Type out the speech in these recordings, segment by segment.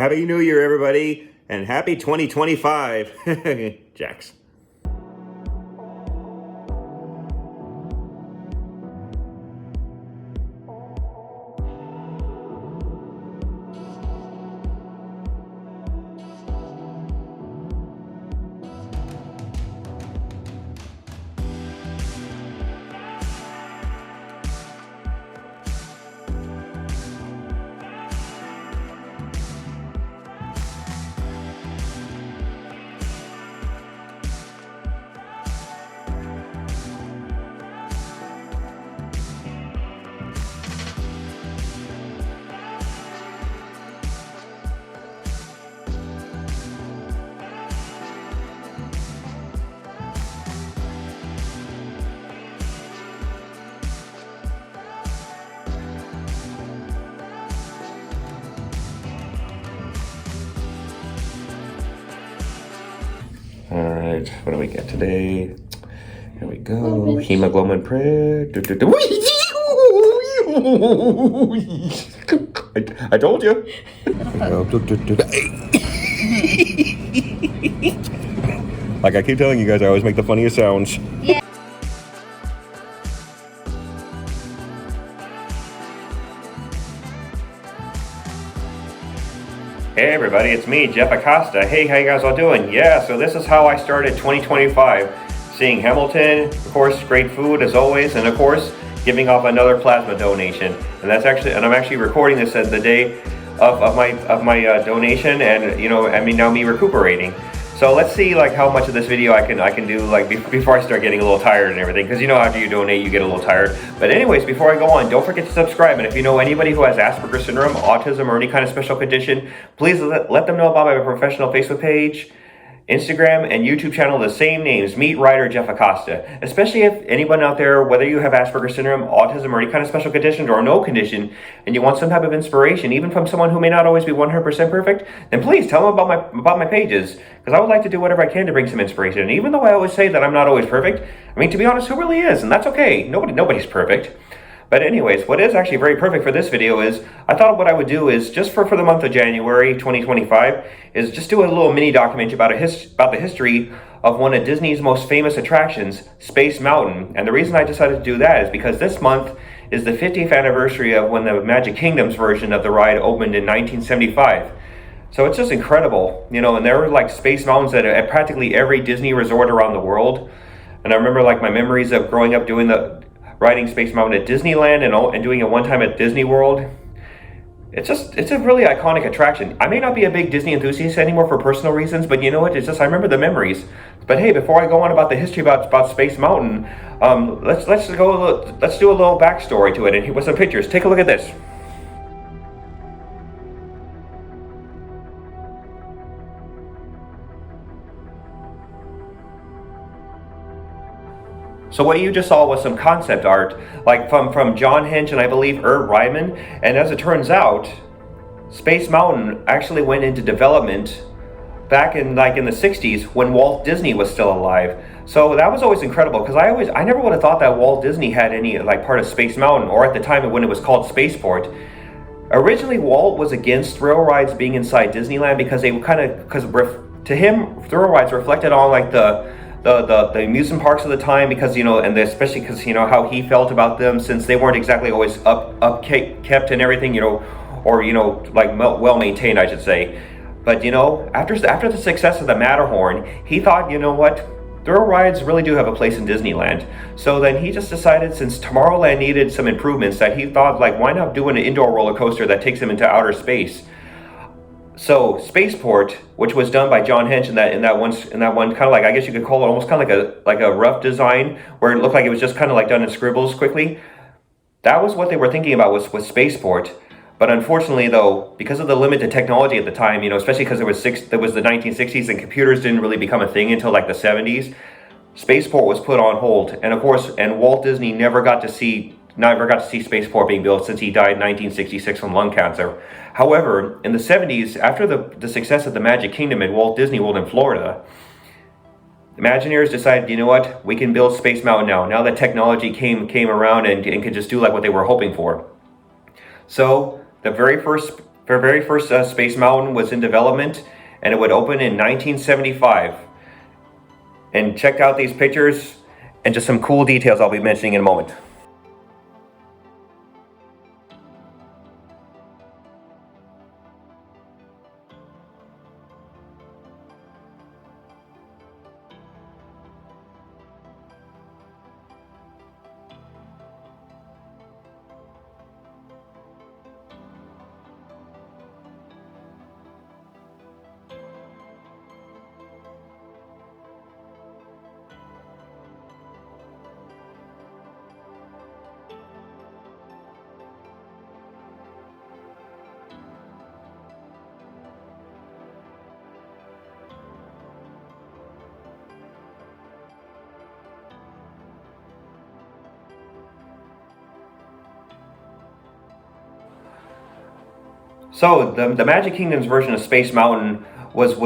Happy New Year, everybody, and happy 2025. Jax. All right, what do we get today? Here we go. Hemoglobin prick. I told you. Like I keep telling you guys, I always make the funniest sounds. Yeah. Hey everybody, it's me, Jeff Acosta. Hey, how you guys all doing? Yeah, so this is how I started 2025. Seeing Hamilton, of course, great food as always, and of course, giving off another plasma donation. And I'm actually recording this at the day of my donation, and now me recuperating. So let's see like how much of this video I can do like before I start getting a little tired and everything, because after you donate you get a little tired. But anyways, before I go on, don't forget to subscribe, and if you know anybody who has Asperger syndrome, autism, or any kind of special condition, please let them know about my professional Facebook page, Instagram, and YouTube channel, the same names, Meet Writer Jeff Acosta. Especially if anyone out there, whether you have Asperger syndrome, autism, or any kind of special condition or no condition, and you want some type of inspiration, even from someone who may not always be 100% perfect, then please tell them about my pages, because I would like to do whatever I can to bring some inspiration. And even though I always say that I'm not always perfect, I mean, to be honest, who really is? And that's okay. Nobody's perfect. But anyways, what is actually very perfect for this video is, I thought what I would do is, just for the month of January 2025, is just do a little mini documentary about the history of one of Disney's most famous attractions, Space Mountain. And the reason I decided to do that is because this month is the 50th anniversary of when the Magic Kingdom's version of the ride opened in 1975. So it's just incredible, and there were like Space Mountains at practically every Disney resort around the world. And I remember like my memories of growing up riding Space Mountain at Disneyland and doing it one time at Disney World. It's a really iconic attraction. I may not be a big Disney enthusiast anymore for personal reasons, but you know what? It's just I remember the memories. But hey, before I go on about the history about Space Mountain, let's do a little backstory to it and with some pictures. Take a look at this. So what you just saw was some concept art, like from John Hench and I believe Herb Ryman. And as it turns out, Space Mountain actually went into development back in the 60s when Walt Disney was still alive. So that was always incredible, because I never would have thought that Walt Disney had any like part of Space Mountain, or at the time when it was called Spaceport. Originally, Walt was against thrill rides being inside Disneyland because to him, thrill rides reflected on like the amusement parks of the time, because especially because how he felt about them, since they weren't exactly always kept and everything, or like well maintained, I should say. But after the success of the Matterhorn, he thought, what, thrill rides really do have a place in Disneyland. So then he just decided, since Tomorrowland needed some improvements, that he thought, like, why not do an indoor roller coaster that takes him into outer space? So Spaceport, which was done by John Hench in that one kind of like, I guess you could call it almost kind of like a rough design, where it looked like it was just kind of like done in scribbles quickly. That was what they were thinking about with Spaceport. But unfortunately, though, because of the limited technology at the time, especially because there was the 1960s and computers didn't really become a thing until like the 70s, Spaceport was put on hold. And of course, Walt Disney never got to see Spaceport being built, since he died in 1966 from lung cancer. However, in the 70s, after the success of the Magic Kingdom at Walt Disney World in Florida, Imagineers decided, you know what, we can build Space Mountain now that technology came around and could just do like what they were hoping for. So the very first The very first Space Mountain was in development, and it would open in 1975. And check out these pictures and just some cool details I'll be mentioning in a moment. So the Magic Kingdom's version of Space Mountain was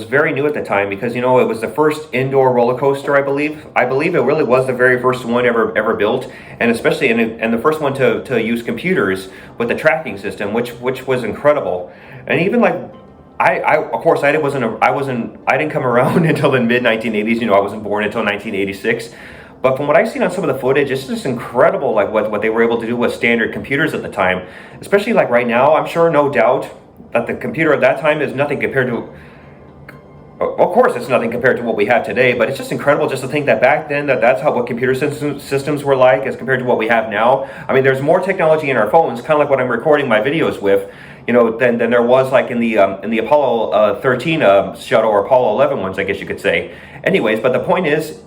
very new at the time, because it was the first indoor roller coaster, I believe. I believe it really was the very first one ever built, and especially and the first one to use computers with the tracking system, which was incredible. And even like I of course I didn't come around until the mid 1980s. I wasn't born until 1986. But from what I've seen on some of the footage, it's just incredible, like what they were able to do with standard computers at the time. Especially like right now, I'm sure, no doubt, that the computer at that time is nothing compared to, of course it's nothing compared to what we have today, but it's just incredible just to think that back then that's what computer systems were like as compared to what we have now. I mean, there's more technology in our phones, kind of like what I'm recording my videos with, than there was like in the Apollo 13 shuttle, or Apollo 11 ones, I guess you could say. Anyways, but the point is,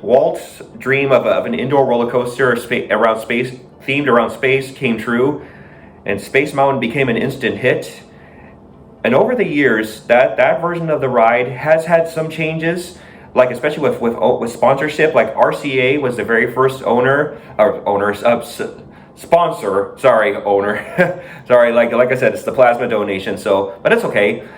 Walt's dream of an indoor roller coaster themed around space came true, and Space Mountain became an instant hit. And over the years, that version of the ride has had some changes, like especially with sponsorship. Like RCA was the very first sponsor. Sorry, owner. Sorry, like I said, it's the plasma donation. So, but it's okay.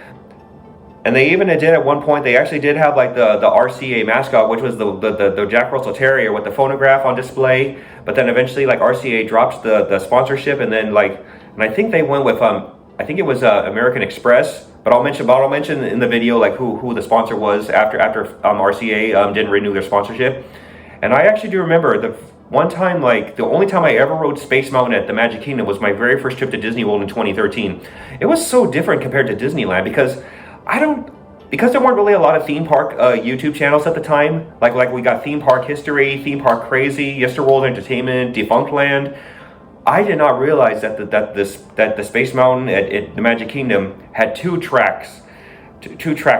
And they even did at one point, they actually did have like the RCA mascot, which was the Jack Russell Terrier with the phonograph on display. But then eventually, like, RCA dropped the sponsorship, and then and I think they went with I think it was American Express. But I'll mention in the video like who the sponsor was after RCA didn't renew their sponsorship. And I actually do remember the one time, like the only time I ever rode Space Mountain at the Magic Kingdom was my very first trip to Disney World in 2013. It was so different compared to Disneyland, because there weren't really a lot of theme park YouTube channels at the time. Like we got Theme Park History, Theme Park Crazy, Yesterworld Entertainment, Defunctland. I did not realize that the Space Mountain at the Magic Kingdom had two track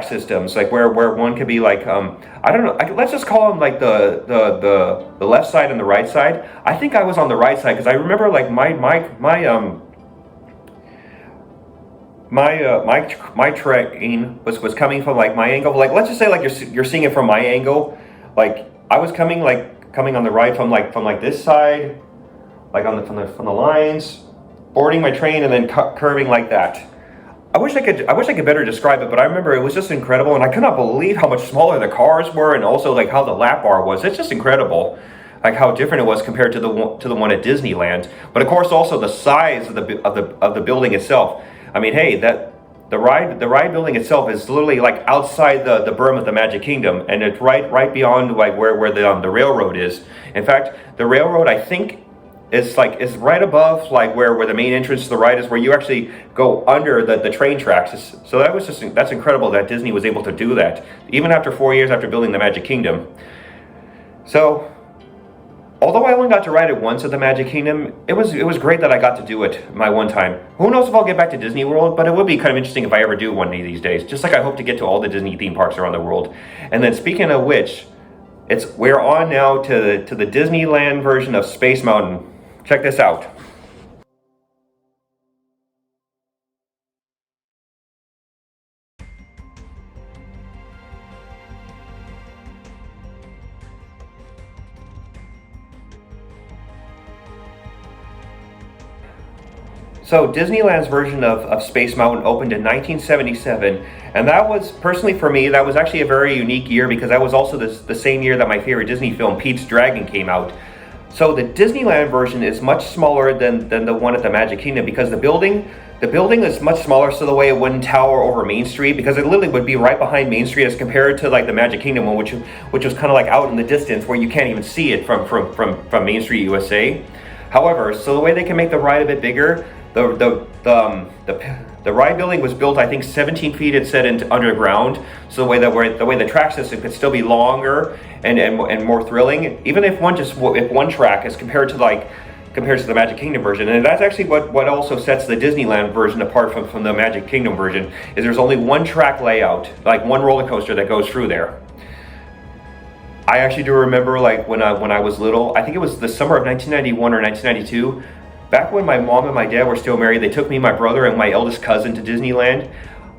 systems, like where one could be like I don't know, let's just call them like the left side and the right side. I think I was on the right side, because I remember like my train was coming from like my angle. Like, let's just say like you're seeing it from my angle. Like I was coming on the right from this side, like from the lines, boarding my train, and then curving like that. I wish I could better describe it, but I remember it was just incredible, and I could not believe how much smaller the cars were, and also like how the lap bar was. It's just incredible, like how different it was compared to the one at Disneyland. But of course, also the size of the building itself. I mean, hey, the ride building itself is literally like outside the berm of the Magic Kingdom, and it's right beyond like where the railroad is. In fact, the railroad, I think, is right above like where the main entrance to the ride is, where you actually go under the train tracks. So that's incredible that Disney was able to do that, even after 4 years after building the Magic Kingdom. So, although I only got to ride it once at the Magic Kingdom, it was great that I got to do it my one time. Who knows if I'll get back to Disney World, but it would be kind of interesting if I ever do one of these days. Just like I hope to get to all the Disney theme parks around the world. And then speaking of which, we're on now to the Disneyland version of Space Mountain. Check this out. So Disneyland's version of Space Mountain opened in 1977, and that was, personally for me, that was actually a very unique year, because that was also the same year that my favorite Disney film, Pete's Dragon, came out. So the Disneyland version is much smaller than the one at the Magic Kingdom, because the building The building is much smaller, so the way it wouldn't tower over Main Street, because it literally would be right behind Main Street as compared to like the Magic Kingdom one, which was kind of like out in the distance where you can't even see it from Main Street, USA. However, so the way they can make the ride a bit bigger, the ride building was built, I think, 17 feet, it said, into underground. So the way the track system could still be longer and more thrilling, even if one track is compared to the Magic Kingdom version. And that's actually what also sets the Disneyland version apart from the Magic Kingdom version, is there's only one track layout, like one roller coaster that goes through there. I actually do remember, like, when I was little, I think it was the summer of 1991 or 1992, back when my mom and my dad were still married, they took me, my brother, and my eldest cousin to Disneyland.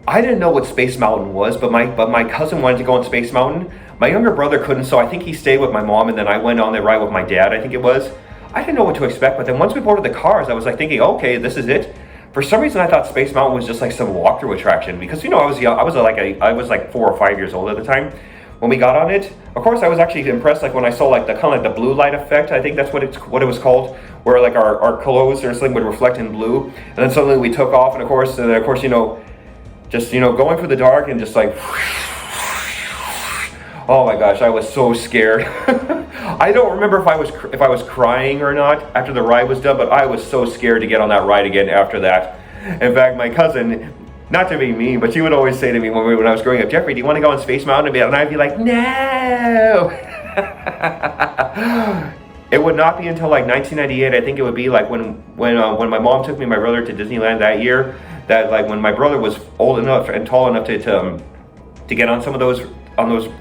I didn't know what Space Mountain was, but my cousin wanted to go on Space Mountain. My younger brother couldn't, so I think he stayed with my mom, and then I went on the ride with my dad, I think it was. I didn't know what to expect, but then once we boarded the cars, I was like thinking, okay, this is it. For some reason, I thought Space Mountain was just like some walkthrough attraction, because, you know, I was young. I was like 4 or 5 years old at the time when we got on it. Of course, I was actually impressed, like when I saw like the kind of like the blue light effect. I think that's what it was called, where like our clothes or something would reflect in blue, and then suddenly we took off, and of course, you know, just, you know, going through the dark and just like. Oh my gosh, I was so scared. I don't remember if I was crying or not after the ride was done, but I was so scared to get on that ride again after that. In fact, my cousin, not to be mean, but she would always say to me when I was growing up, Jeffrey, do you want to go on Space Mountain? And I'd be like, no. It would not be until like 1998, I think it would be like when my mom took me and my brother to Disneyland that year, that like when my brother was old enough and tall enough to get on some of those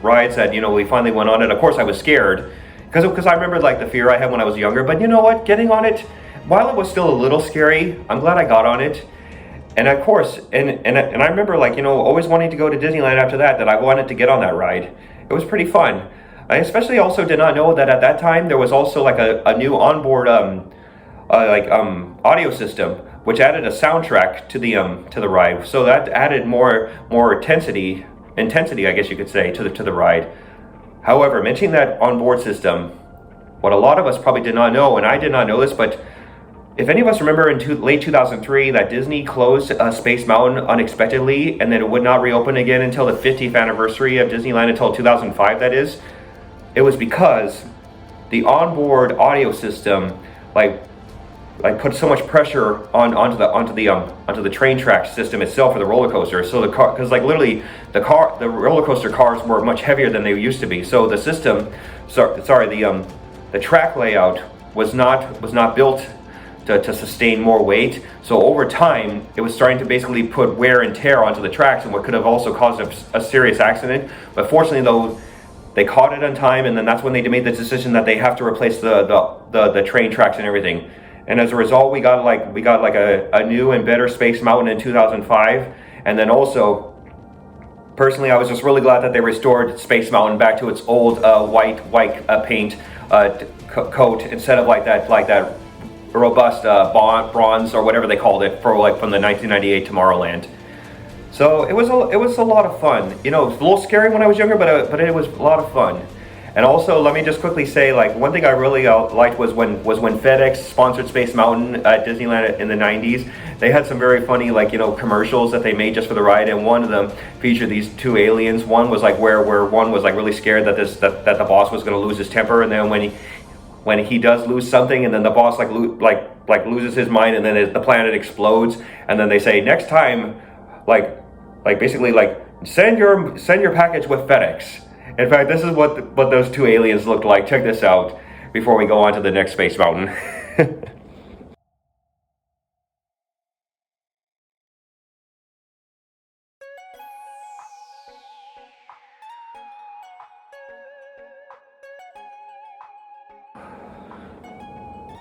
rides, that, you know, we finally went on it. Of course, I was scared because I remembered like the fear I had when I was younger. But you know what? Getting on it, while it was still a little scary, I'm glad I got on it. And of course, and I remember, like, you know, always wanting to go to Disneyland after that I wanted to get on that ride. It was pretty fun. I especially also did not know that at that time there was also like a new onboard audio system, which added a soundtrack to the ride. So that added more intensity, I guess you could say, to the ride. However, mentioning that onboard system, what a lot of us probably did not know, and I did not know this, but if any of us remember in late 2003 that Disney closed Space Mountain unexpectedly, and then it would not reopen again until the 50th anniversary of Disneyland, until 2005, that is, it was because the onboard audio system put so much pressure onto the train track system itself for the roller coaster. So the car, because like literally the roller coaster cars were much heavier than they used to be. So the system, the track layout was not built to sustain more weight. So over time, it was starting to basically put wear and tear onto the tracks, and what could have also caused a serious accident. But fortunately, though, they caught it on time, and then that's when they made the decision that they have to replace the train tracks and everything. And as a result, we got a new and better Space Mountain in 2005. And then also, personally, I was just really glad that they restored Space Mountain back to its old white paint coat, instead of like that robust bronze or whatever they called it from the 1998 Tomorrowland. So it was a lot of fun. You know, it was a little scary when I was younger, but it was a lot of fun. And also, let me just quickly say, like, one thing I really liked was when FedEx sponsored Space Mountain at Disneyland in the 90s. They had some very funny, like, you know, commercials that they made just for the ride, and one of them featured these two aliens. One was like where one was like really scared that the boss was going to lose his temper, and then when he does lose something, and then the boss like loses his mind, and then the planet explodes, and then they say, next time, basically send your package with FedEx. In fact, this is what those two aliens looked like. Check this out before we go on to the next Space Mountain.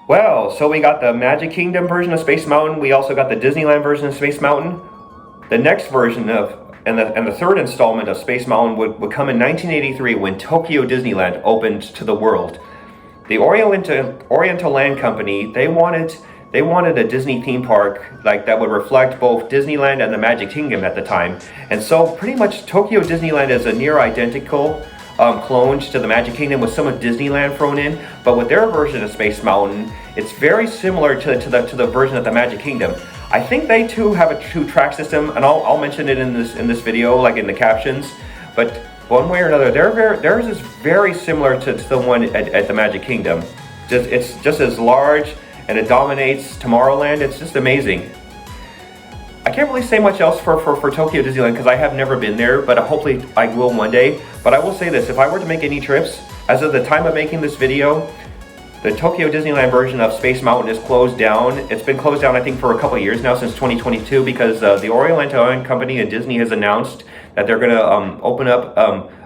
Well, so we got the Magic Kingdom version of Space Mountain. We also got the Disneyland version of Space Mountain. The next version and the third installment of Space Mountain would come in 1983 when Tokyo Disneyland opened to the world. The Oriental Land Company, they wanted a Disney theme park like that would reflect both Disneyland and the Magic Kingdom at the time. And so pretty much Tokyo Disneyland is a near identical clone to the Magic Kingdom with some of Disneyland thrown in, but with their version of Space Mountain, it's very similar to the version of the Magic Kingdom. I think they too have a 2-track system, and I'll mention it in this video, like in the captions. But one way or another, theirs is very similar to the one at the Magic Kingdom. It's just as large, and it dominates Tomorrowland. It's just amazing. I can't really say much else for Tokyo Disneyland because I have never been there, but hopefully I will one day. But I will say this, if I were to make any trips, as of the time of making this video, the Tokyo Disneyland version of Space Mountain is closed down. It's been closed down, I think, for a couple of years now, since 2022, because the Oriental Oil Company and Disney has announced that they're going to open up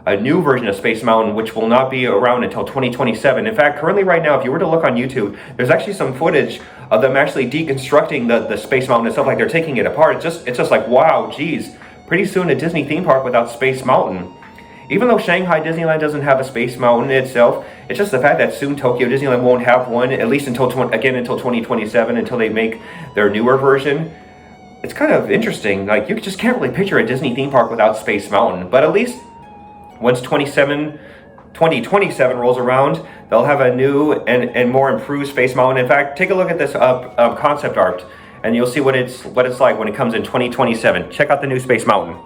a new version of Space Mountain, which will not be around until 2027. In fact, currently right now, if you were to look on YouTube, there's actually some footage of them actually deconstructing the Space Mountain and stuff, like they're taking it apart. It's just like, wow, geez, pretty soon a Disney theme park without Space Mountain. Even though Shanghai Disneyland doesn't have a Space Mountain itself, it's just the fact that soon Tokyo Disneyland won't have one, at least until 2027, until they make their newer version. It's kind of interesting. Like, you just can't really picture a Disney theme park without Space Mountain. But at least once 2027 rolls around, they'll have a new and more improved Space Mountain. In fact, take a look at this concept art, and you'll see what it's like when it comes in 2027. Check out the new Space Mountain.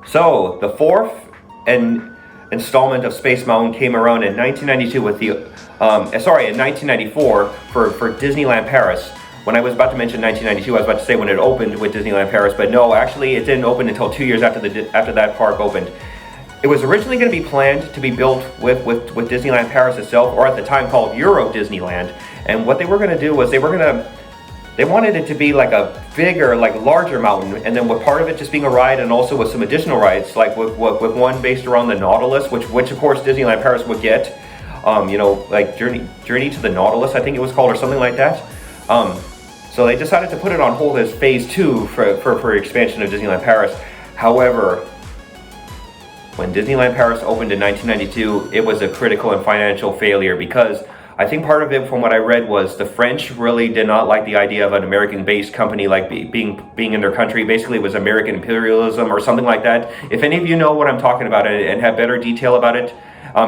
So the fourth installment of Space Mountain came around in 1992 with the, in 1994 for Disneyland Paris. When I was about to mention 1992, I was about to say when it opened with Disneyland Paris, but no, actually it didn't open until 2 years after that park opened. It was originally going to be planned to be built with Disneyland Paris itself, or at the time called Euro Disneyland. And what they were going to do was they wanted it to be like a bigger, like larger mountain, and then with part of it just being a ride, and also with some additional rides, like with one based around the Nautilus, which of course Disneyland Paris would get, like Journey to the Nautilus, I think it was called, or something like that. So they decided to put it on hold as phase 2 for expansion of Disneyland Paris. However, when Disneyland Paris opened in 1992, it was a critical and financial failure, because I think part of it, from what I read, was the French really did not like the idea of an American-based company like being in their country. Basically, it was American imperialism or something like that. If any of you know what I'm talking about and have better detail about it,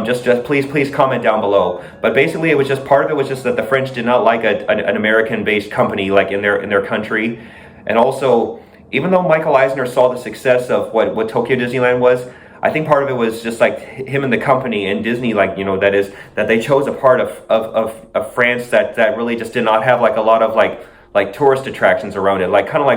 just please comment down below. But basically, it was just part of it was just that the French did not like an American-based company like in their country. And also, even though Michael Eisner saw the success of what Tokyo Disneyland was, I think part of it was just like him and the company and Disney, like, that they chose a part of France that really just did not have like a lot of like tourist attractions around it, like kind of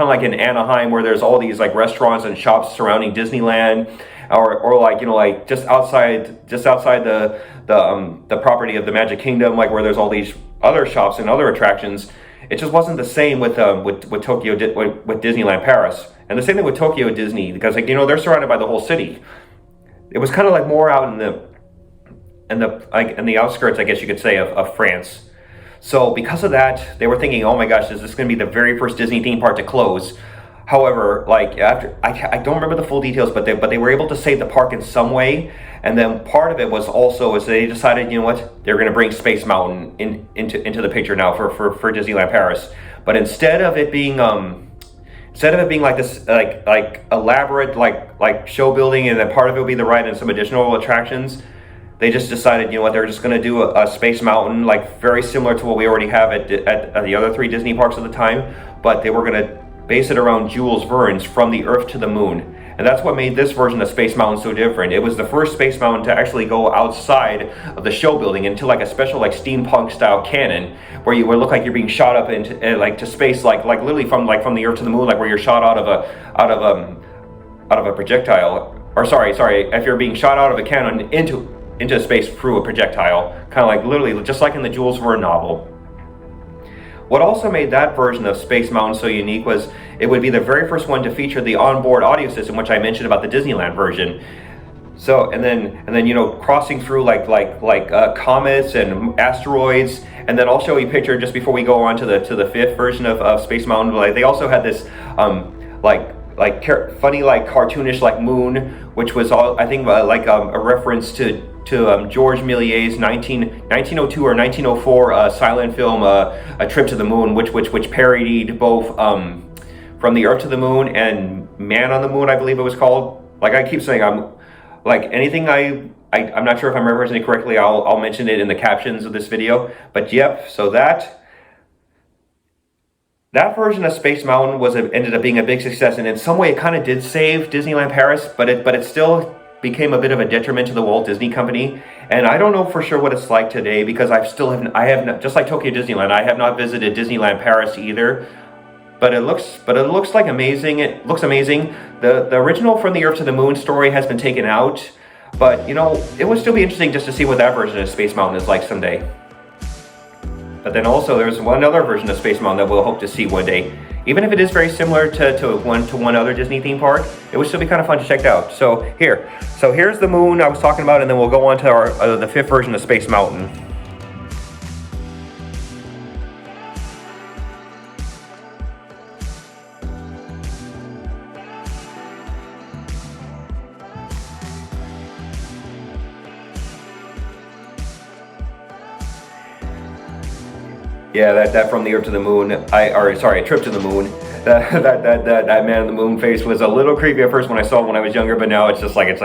like in Anaheim, where there's all these like restaurants and shops surrounding Disneyland, or like just outside the property of the Magic Kingdom, like where there's all these other shops and other attractions. It just wasn't the same with Disneyland Paris. And the same thing with Tokyo Disney, because they're surrounded by the whole city. It was kind of like more out in the outskirts, I guess you could say, of France. So because of that, they were thinking, oh my gosh, is this going to be the very first Disney theme park to close? However, like after I don't remember the full details, but they were able to save the park in some way. And then part of it was also is they decided, they're going to bring Space Mountain into the picture now for Disneyland Paris. But instead of it being like this like elaborate like show building, and then part of it will be the ride and some additional attractions, they just decided, they're just going to do a Space Mountain like very similar to what we already have at the other 3 Disney parks at the time, but they were going to base it around Jules Verne's From the Earth to the Moon. And that's what made this version of Space Mountain so different. It was the first Space Mountain to actually go outside of the show building into like a special like steampunk style cannon, where you would look like you're being shot up into like to space, like literally from the Earth to the Moon, like where you're shot out of a projectile. Or sorry, if you're being shot out of a cannon into space through a projectile, kind of like literally just like in the Jules Verne novel. What also made that version of Space Mountain so unique was it would be the very first one to feature the onboard audio system, which I mentioned about the Disneyland version. So and then crossing through like comets and asteroids, and then I'll show you a picture just before we go on to the 5th version of Space Mountain. Like they also had this funny like cartoonish like moon, which was all I think a reference to George Méliès's 1902 or 1904 silent film A Trip to the Moon, which parodied both From the Earth to the Moon and Man on the Moon, I believe it was called. Like I keep saying, I'm like anything I I'm not sure if I'm representing it correctly. I'll mention it in the captions of this video. But yep, so that version of Space Mountain ended up being a big success, and in some way it kind of did save Disneyland Paris, but it still became a bit of a detriment to the Walt Disney Company. And I don't know for sure what it's like today, because I have not, just like Tokyo Disneyland, I have not visited Disneyland Paris either. But it looks like amazing. It looks amazing. The original From the Earth to the Moon story has been taken out, but you know, it would still be interesting just to see what that version of Space Mountain is like someday. But then also there's one other version of Space Mountain that we'll hope to see one day. Even if it is very similar to one other Disney theme park, it would still be kind of fun to check out. So here's the moon I was talking about, and then we'll go on to our the fifth version of Space Mountain. Yeah, that From the Earth to the Moon, a Trip to the Moon. That Man in the Moon face was a little creepy at first when I saw it when I was younger, but now it's like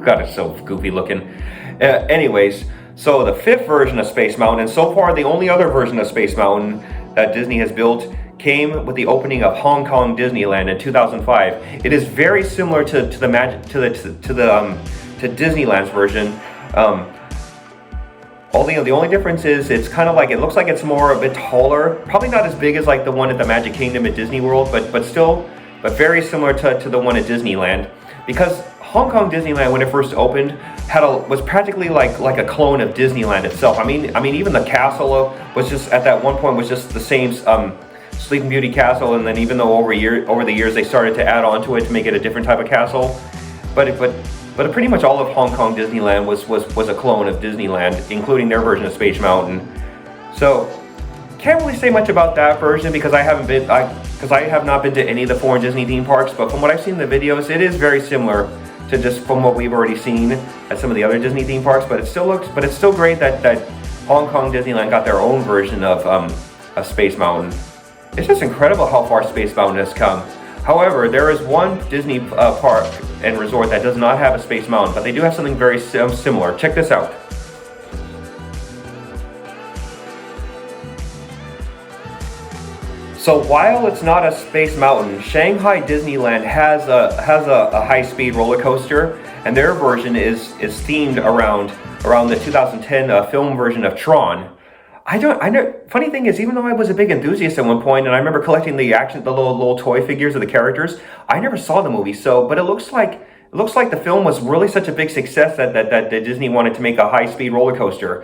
God, it's so goofy looking. Anyways, so the fifth version of Space Mountain, and so far the only other version of Space Mountain that Disney has built, came with the opening of Hong Kong Disneyland in 2005. It is very similar to Disneyland's version. The only difference is it looks like it's a bit taller, probably not as big as like the one at the Magic Kingdom at Disney World, but very similar to the one at Disneyland, because Hong Kong Disneyland, when it first opened, was practically like a clone of Disneyland itself. I mean even the castle was just at that one point was just the same Sleeping Beauty castle, and then even though over the years they started to add on to it to make it a different type of castle, but pretty much all of Hong Kong Disneyland was a clone of Disneyland, including their version of Space Mountain. So can't really say much about that version because I have not been to any of the foreign Disney theme parks. But from what I've seen in the videos, it is very similar to just from what we've already seen at some of the other Disney theme parks. But it's still great that Hong Kong Disneyland got their own version of Space Mountain. It's just incredible how far Space Mountain has come. However, there is one Disney park and resort that does not have a Space Mountain, but they do have something very similar. Check this out. So while it's not a Space Mountain, Shanghai Disneyland has a high-speed roller coaster, and their version is themed around the 2010 film version of Tron. Funny thing is, even though I was a big enthusiast at one point, and I remember collecting the little toy figures of the characters, I never saw the movie. But it looks like the film was really such a big success that Disney wanted to make a high-speed roller coaster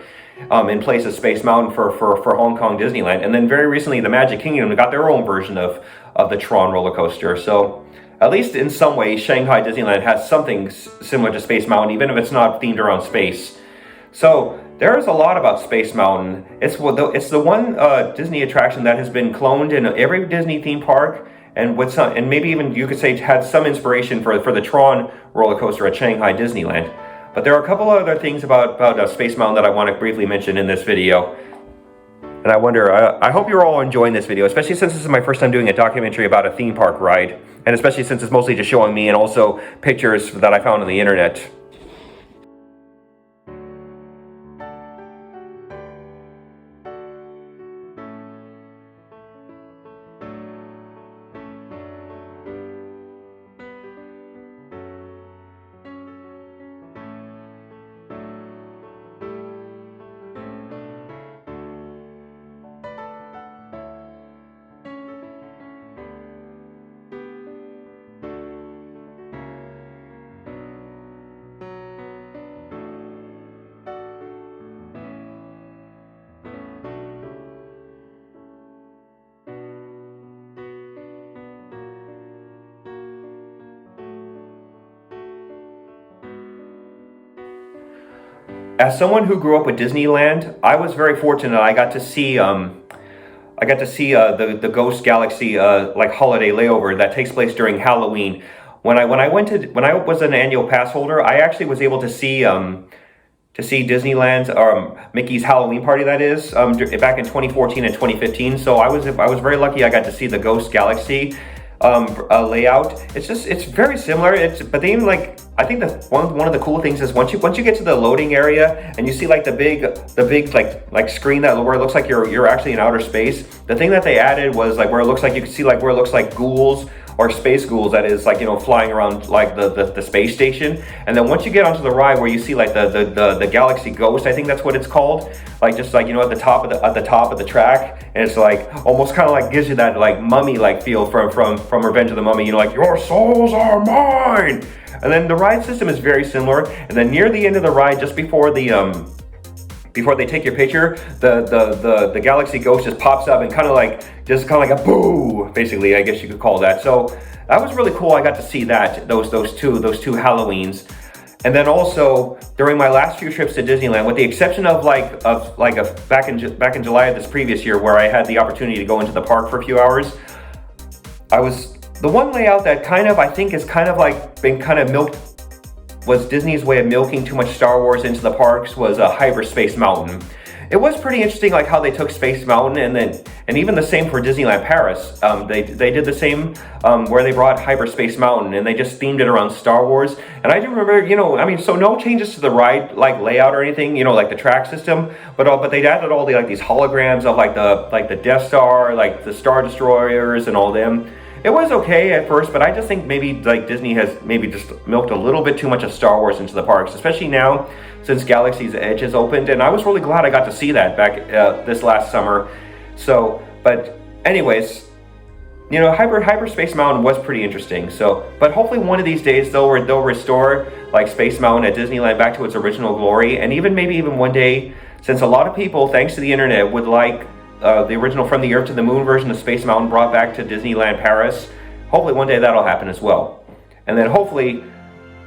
in place of Space Mountain for Hong Kong Disneyland. And then very recently, the Magic Kingdom got their own version of the Tron roller coaster. So at least in some ways, Shanghai Disneyland has something similar to Space Mountain, even if it's not themed around space. So there is a lot about Space Mountain. It's the one Disney attraction that has been cloned in every Disney theme park, and maybe even you could say had some inspiration for the Tron roller coaster at Shanghai Disneyland. But there are a couple other things about Space Mountain that I want to briefly mention in this video. And I hope you're all enjoying this video, especially since this is my first time doing a documentary about a theme park ride, and especially since it's mostly just showing me and also pictures that I found on the internet. As someone who grew up with Disneyland, I was very fortunate. I got to see the Ghost Galaxy like holiday layover that takes place during Halloween. When I was an annual pass holder, I actually was able to see Disneyland's Mickey's Halloween party, that is, back in 2014 and 2015. So I was very lucky. I got to see the Ghost Galaxy layout. It's very similar. But they even like, I think one of the cool things is once you get to the loading area and you see like the big like screen that where it looks like you're actually in outer space. The thing that they added was like where it looks like you can see like where it looks like ghouls or space ghouls, that is, like, you know, flying around like the space station. And then once you get onto the ride where you see like the Galaxy Ghost, I think that's what it's called, like just like, you know, at the top of the track, and it's like almost kind of like gives you that like mummy like feel from Revenge of the Mummy, you know, like your souls are mine. And then the ride system is very similar. And then near the end of the ride, just before they take your picture, the Galaxy Ghost just pops up and kind of like a boo, basically, I guess you could call that. So that was really cool. I got to see that, those two Halloweens. And then also during my last few trips to Disneyland, with the exception of back in July of this previous year, where I had the opportunity to go into the park for a few hours, the one layout that I think is kind of like been kind of milked, was Disney's way of milking too much Star Wars into the parks, was a Hyperspace Mountain. It was pretty interesting, like how they took Space Mountain and even the same for Disneyland Paris. They did the same where they brought Hyperspace Mountain and they just themed it around Star Wars. And I do remember, you know, I mean, so no changes to the ride like layout or anything, you know, like the track system, but they added all these holograms of like the Death Star, like the Star Destroyers and all them. It was okay at first, but I just think maybe like Disney has maybe just milked a little bit too much of Star Wars into the parks, especially now since Galaxy's Edge has opened. And I was really glad I got to see that back this last summer. So, but anyways, you know, Hyperspace Mountain was pretty interesting. So, but hopefully one of these days they'll restore like Space Mountain at Disneyland back to its original glory, and maybe even one day, since a lot of people, thanks to the internet, would like the original From the Earth to the Moon version of Space Mountain brought back to Disneyland Paris. Hopefully one day that'll happen as well. And then hopefully,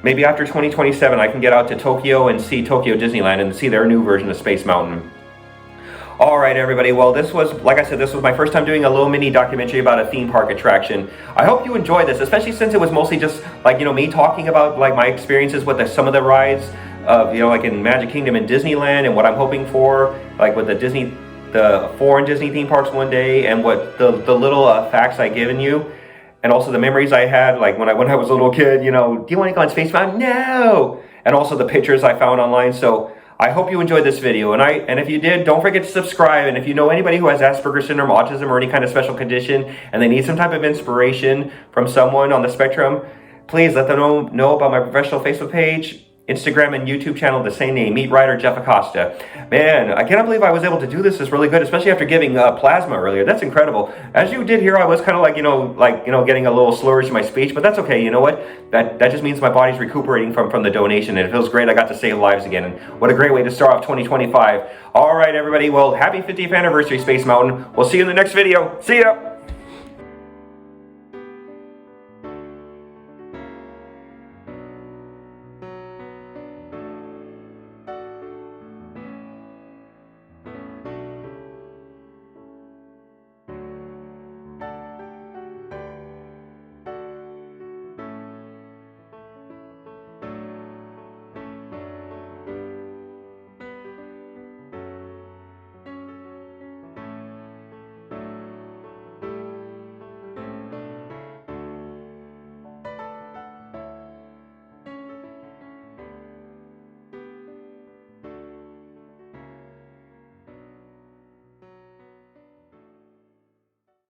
maybe after 2027, I can get out to Tokyo and see Tokyo Disneyland and see their new version of Space Mountain. All right, everybody. Well, this was, like I said, this was my first time doing a little mini documentary about a theme park attraction. I hope you enjoyed this, especially since it was mostly just like, you know, me talking about like my experiences with some of the rides, you know, like in Magic Kingdom and Disneyland, and what I'm hoping for, like with the foreign Disney theme parks one day, and what the little facts I given you, and also the memories I had, like when I was a little kid, you know, do you want to go on Space Mountain? No! And also the pictures I found online. So I hope you enjoyed this video, and if you did, don't forget to subscribe. And if you know anybody who has Asperger syndrome, autism, or any kind of special condition, and they need some type of inspiration from someone on the spectrum, please let them know about my professional Facebook page, Instagram, and YouTube channel, the same name, Meat Rider Jeff Acosta. Man, I cannot believe I was able to do this. It's really good, especially after giving plasma earlier. That's incredible. As you did hear, I was kind of like, getting a little slurred in my speech, but that's okay. You know what? That just means my body's recuperating from the donation, and it feels great. I got to save lives again, and what a great way to start off 2025. All right, everybody. Well, happy 50th anniversary, Space Mountain. We'll see you in the next video. See ya.